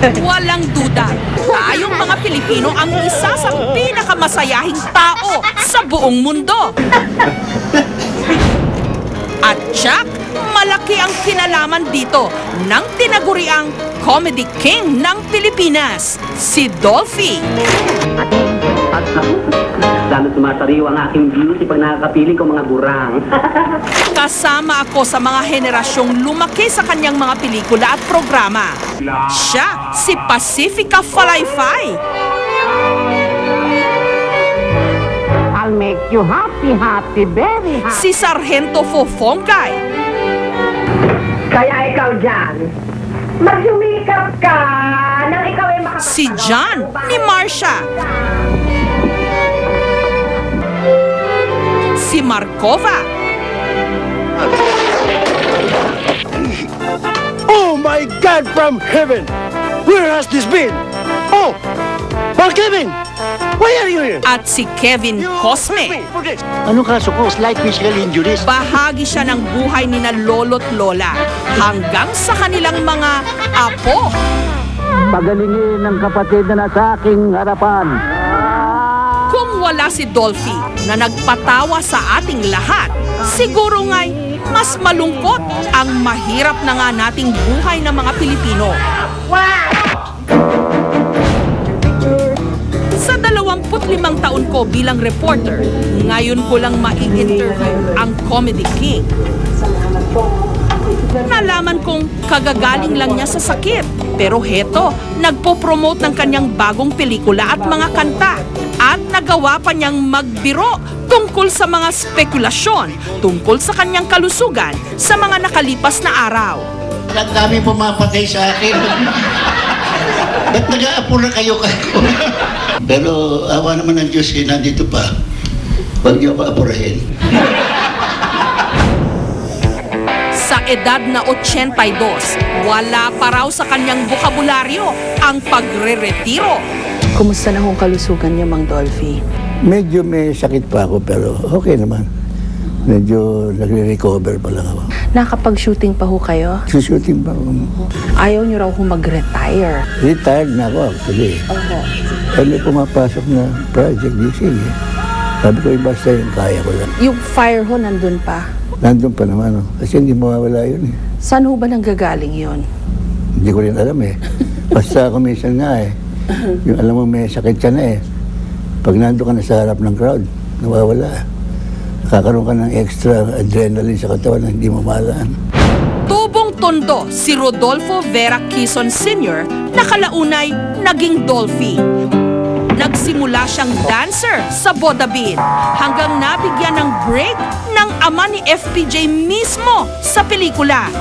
Walang duda, tayong mga Pilipino ang isa sa pinakamasayahing tao sa buong mundo. At tiyak, malaki ang kinalaman dito ng tinaguriang Comedy King ng Pilipinas, si Dolphy. Lalo sumasariw ang aking beauty pag nakakapiling ko mga gurang. Kasama ako sa mga henerasyong lumaki sa kanyang mga pelikula at programa. Siya, si Pacifica Falayfay. I'll make you happy, happy, very happy. Si Sargento Fofongay. Kaya ikaw dyan, maghumikap ka nang ikaw ay makapagpagawa. Si John ni Marcia. Si Markova. Oh my God from heaven! Where has this been? Oh! Mark Kevin! Why are you here? At si Kevin Cosme. For this. Anong kaso ko? Slight physical injuries? Bahagi siya ng buhay ni na lolo't lola hanggang sa kanilang mga apo. Pagalingin ng kapatid na nasa aking harapan. Kung wala si Dolphy na nagpatawa sa ating lahat, siguro nga'y mas malungkot ang mahirap na nga nating buhay ng mga Pilipino. Sa 25 taon ko bilang reporter, ngayon ko lang mai-interview ang Comedy King. Nalaman kong kagagaling lang niya sa sakit. Pero heto, nagpo-promote ng kanyang bagong pelikula at mga kanta. At nagawa pa niyang magbiro tungkol sa mga spekulasyon, tungkol sa kanyang kalusugan sa mga nakalipas na araw. Ang dami pumapatay sa akin. Ba't nag-aapura kayo? Pero awa naman ng Diyos, nandito pa. Huwag niyo ako apurahin. Sa edad na 82, wala pa raw sa kanyang bokabularyo ang pagre-retiro. Kumusta na hong kalusugan niyo, Mang Dolphy? Medyo may sakit pa ako pero okay naman. Medyo nagre-recover pa lang ako. Nakapag-shooting pa ho kayo? Shooting pa ako. Ayaw niyo raw ho mag-retire. Retired na ako actually. Eh, may pumapasok na project di sige. Sabi ko, basta yung kaya ko lang. Yung fire ho nandun pa. Nandun pa naman, oh. Kasi hindi mawawala yun eh. Saan ho ba nanggagaling yun? Hindi ko rin alam eh. Basta ako minsan nga eh. Yung alam mo may sakit ka na eh. Pag nandun ka na sa harap ng crowd, nawawala. Nakakaroon ka ng extra adrenaline sa katawan na hindi mo malaan. Tubong tondo si Rodolfo Vera Quezon Sr. na kalaunay naging Dolphy. Nagsimula siyang dancer sa Bodabin hanggang nabigyan ng break ng ama ni FPJ mismo sa pelikula.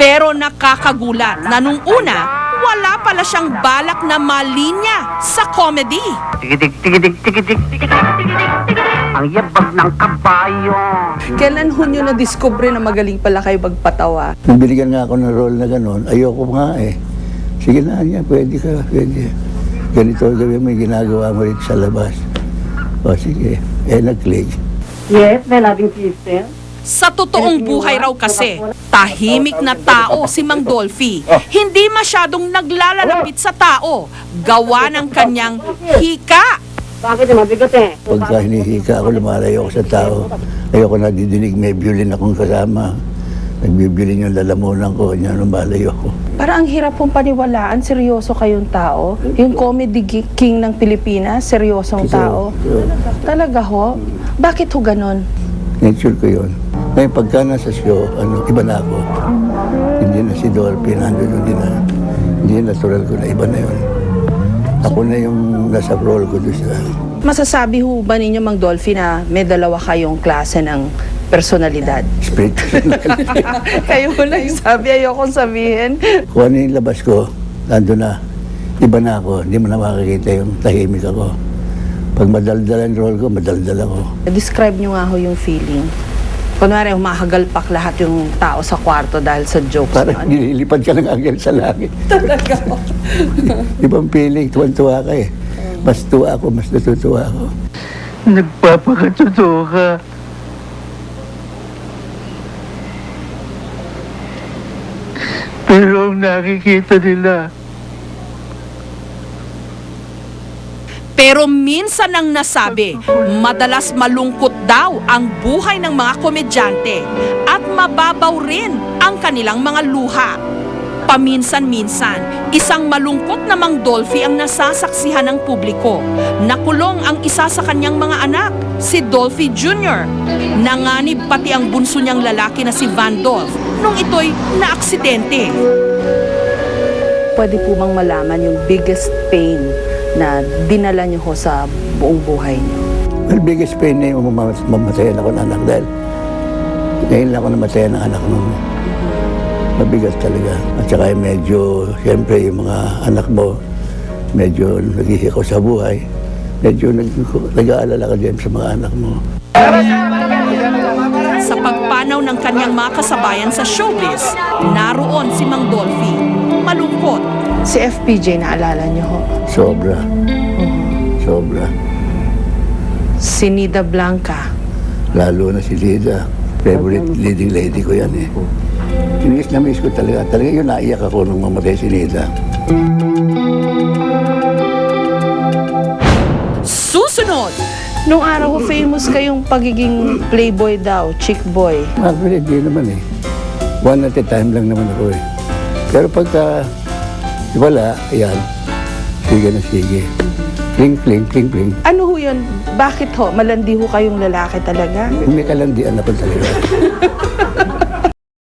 Pero nakakagulat na nung una, wala pala siyang balak na malinya sa comedy. Tigidig, tigidig, tigidig, tigidig, tigidig, tigidig. Ang yabag ng kabayo. Kailan ho niyo na-discover na magaling pala kayo magpatawa? Nung binigyan nga ako ng role na gano'n, ayoko nga eh. Sige na niya, pwede ka, pwede. Ganito gawin mo yung ginagawa mo rito sa labas. O sige, nag-click. Yes, my loving sister. Sa totoong buhay raw kasi, tahimik na tao si Mang Dolphy. Hindi masyadong naglalalapit sa tao, gawa ng kanyang hika. Bakit mabigat eh? Pagka hinihika ako, lumalayo ako sa tao. Ayoko nadidinig, may violin akong kasama. Nagbibilin yung lalamunan ko, niya lumalayo ako. Para ang hirap pong paniwalaan, seryoso kayong tao. Yung comedy king ng Pilipinas, seryosong tao. Talaga ho? Bakit ho ganon? Nature ko yun. Ngayon, pagka nasa show, iba na ako. Hindi na si Dolphy, nandun hindi na natural ko na, iba na yun. Ako na yung nasa role ko doon sa... Masasabi ho ba ninyo, Mang Dolphy, na may dalawa kayong klase ng personalidad? Spirit. Kayo ho lang sabi, ayokong sabihin. Kung ano yung labas ko, nandun na. Iba na ako, hindi mo na makikita yung tahimik ako. Pag madaldal ang role ko, madaldal ako. Describe nyo nga ho yung feeling. Kunwari, humahagalpak lahat yung tao sa kwarto dahil sa jokes. Parang nililipad ka ng agad sa langit. Talaga. Ibang feeling, tuwan-tuwa ka eh. Mas tuwa ako, mas natutuwa ako. Nagpapakatotoo ka. nakikita nila. Pero minsan ang nasabi, madalas malungkot daw ang buhay ng mga komedyante at mababaw rin ang kanilang mga luha. Paminsan-minsan, isang malungkot na Mang Dolphy ang nasasaksihan ng publiko. Nakulong ang isa sa kanyang mga anak, si Dolphy Jr. Nanganib pati ang bunso niyang lalaki na si Van Dolph nung ito'y naaksidente. Pwede po bang malaman yung biggest pain na dinala niyo ho sa buong buhay niyo? Well, biggest pain na yung mamatayan ako ng anak dahil ngayon lang ako namatayan ng anak nun. Mabigat talaga. At saka medyo, siyempre yung mga anak mo, medyo naghihikaw sa buhay. Medyo nag-aalala ka din sa mga anak mo. Sa pagpanaw ng kanyang mga kasabayan sa showbiz, naroon si Mang Dolphy. Malungkot. Si FPJ, naalala niyo ho? Sobra. Sobra. Si Nida Blanca. Lalo na si Lida. Favorite leading lady ko yan eh. Miss na miss ko talaga. Talaga yun, naiyak ako nung mamatay si Lida. Susunod, Nung araw ho, famous kayong pagiging playboy daw, chick boy. Actually, hindi naman eh. One at a time lang naman ako eh. Pero pagka wala, ayan, sige na sige. Kling, kling, kling, kling. Ano ho yun? Bakit ho? Malandi ho kayong lalaki talaga? May kalandian ako talaga.